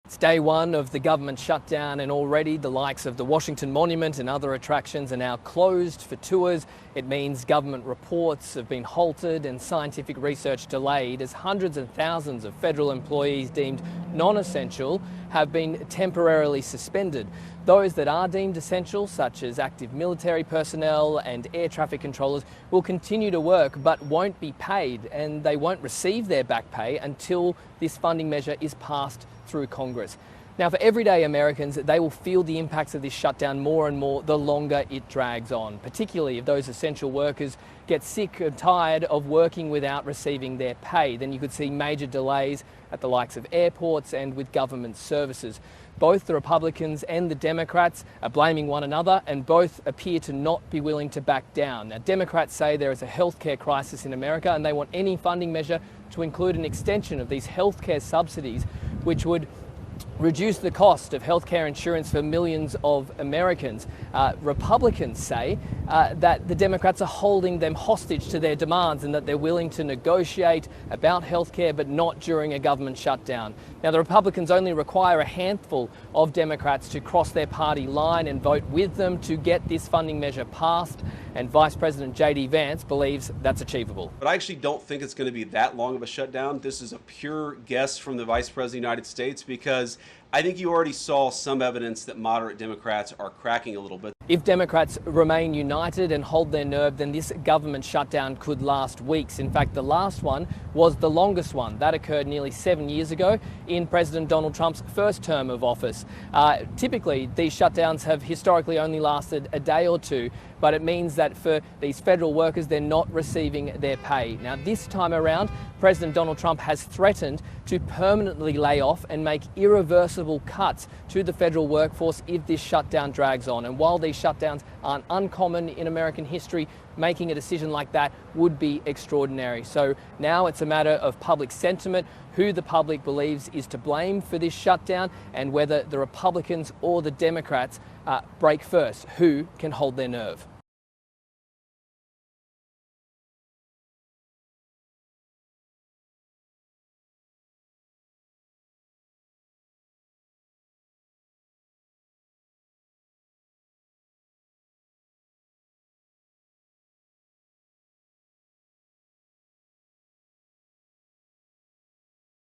It's day one of the government shutdown, and already the likes of the Washington Monument and other attractions are now closed for tours. It means government reports have been halted and scientific research delayed as hundreds and thousands of federal employees deemed non-essential have been temporarily suspended. Those that are deemed essential, such as active military personnel and air traffic controllers, will continue to work but won't be paid, and they won't receive their back pay until this funding measure is passed through Congress. Now, for everyday Americans, they will feel the impacts of this shutdown more and more the longer it drags on, particularly if those essential workers get sick and tired of working without receiving their pay. Then you could see major delays at the likes of airports and with government services. Both the Republicans and the Democrats are blaming one another, and both appear to not be willing to back down. Now, Democrats say there is a healthcare crisis in America, and they want any funding measure to include an extension of these healthcare subsidies, which would reduce the cost of healthcare insurance for millions of Americans. Republicans say that the Democrats are holding them hostage to their demands and that they're willing to negotiate about healthcare, but not during a government shutdown. Now, the Republicans only require a handful of Democrats to cross their party line and vote with them to get this funding measure passed, and Vice President J.D. Vance believes that's achievable. But I actually don't think it's going to be that long of a shutdown. This is a pure guess from the Vice President of the United States, because I think you already saw some evidence that moderate Democrats are cracking a little bit. If Democrats remain united and hold their nerve, then this government shutdown could last weeks. In fact, the last one was the longest one. That occurred nearly 7 years ago in President Donald Trump's first term of office. Typically, these shutdowns have historically only lasted a day or two, but it means that for these federal workers, they're not receiving their pay. Now, this time around, President Donald Trump has threatened to permanently lay off and make irreversible cuts to the federal workforce if this shutdown drags on. And while these shutdowns aren't uncommon in American history, making a decision like that would be extraordinary. So now it's a matter of public sentiment, who the public believes is to blame for this shutdown, and whether the Republicans or the Democrats break first, who can hold their nerve.